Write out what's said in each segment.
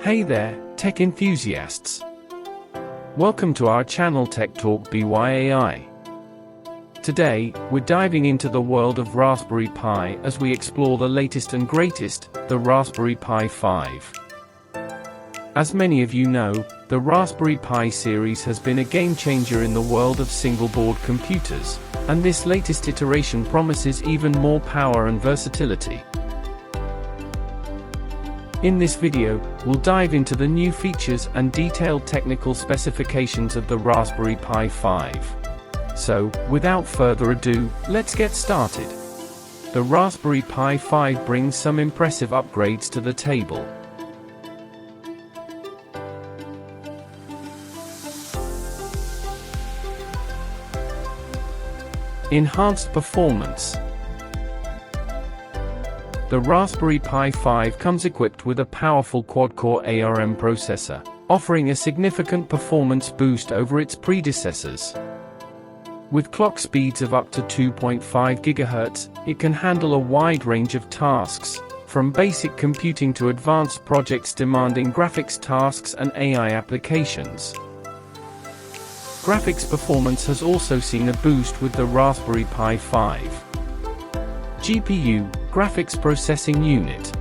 Hey there, tech enthusiasts. Welcome to our channel Tech Talk BYAI. Today, we're diving into the world of Raspberry Pi as we explore the latest and greatest, the Raspberry Pi 5. As many of you know, the Raspberry Pi series has been a game changer in the world of single-board computers, and this latest iteration promises even more power and versatility. In this video, we'll dive into the new features and detailed technical specifications of the Raspberry Pi 5. So, without further ado, let's get started. The Raspberry Pi 5 brings some impressive upgrades to the table. Enhanced performance. The Raspberry Pi 5 comes equipped with a powerful quad-core ARM processor, offering a significant performance boost over its predecessors. With clock speeds of up to 2.5 GHz, it can handle a wide range of tasks, from basic computing to advanced projects demanding graphics tasks and AI applications. Graphics performance has also seen a boost with the Raspberry Pi 5. GPIO, Graphics Processing Unit.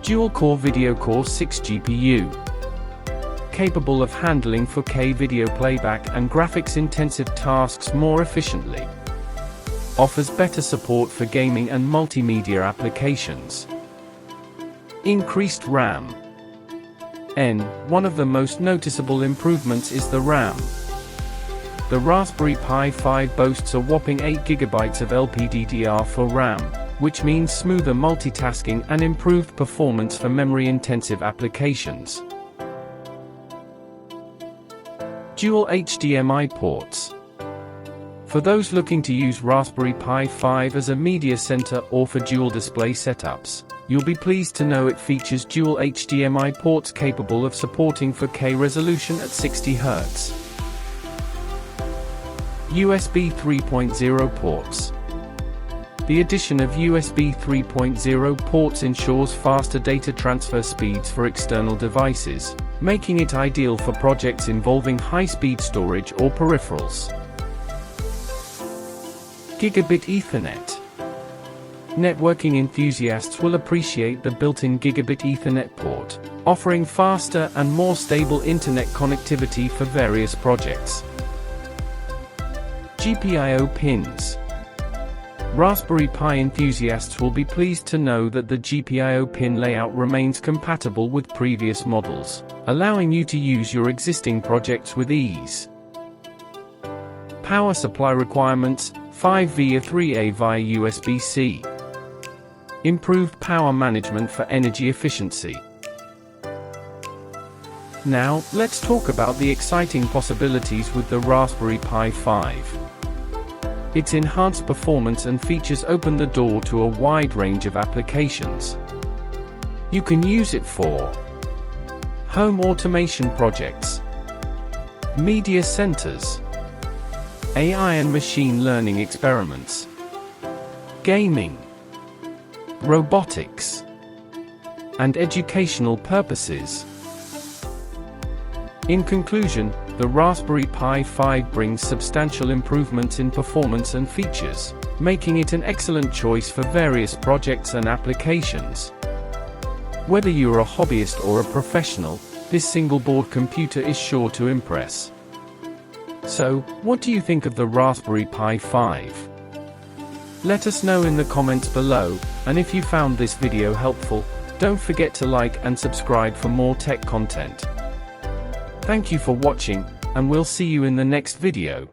Dual-core Video Core 6 GPU. Capable of handling 4K video playback and graphics-intensive tasks more efficiently. Offers better support for gaming and multimedia applications. Increased RAM. One of the most noticeable improvements is the RAM. The Raspberry Pi 5 boasts a whopping 8 GB of LPDDR4 RAM, which means smoother multitasking and improved performance for memory-intensive applications. Dual HDMI ports. For those looking to use Raspberry Pi 5 as a media center or for dual display setups, you'll be pleased to know it features dual HDMI ports capable of supporting 4K resolution at 60 Hz. USB 3.0 ports. The addition of USB 3.0 ports ensures faster data transfer speeds for external devices, making it ideal for projects involving high-speed storage or peripherals. Gigabit Ethernet. Networking enthusiasts will appreciate the built-in Gigabit Ethernet port, offering faster and more stable internet connectivity for various projects. GPIO pins. Raspberry Pi enthusiasts will be pleased to know that the GPIO pin layout remains compatible with previous models, allowing you to use your existing projects with ease. Power supply requirements, 5 via 3A via USB-C. Improved power management for energy efficiency. Now, let's talk about the exciting possibilities with the Raspberry Pi 5. Its enhanced performance and features open the door to a wide range of applications. You can use it for home automation projects, media centers, AI and machine learning experiments, gaming, robotics, and educational purposes. In conclusion, the Raspberry Pi 5 brings substantial improvements in performance and features, making it an excellent choice for various projects and applications. Whether you're a hobbyist or a professional, this single-board computer is sure to impress. So, what do you think of the Raspberry Pi 5? Let us know in the comments below, and if you found this video helpful, don't forget to like and subscribe for more tech content. Thank you for watching, and we'll see you in the next video.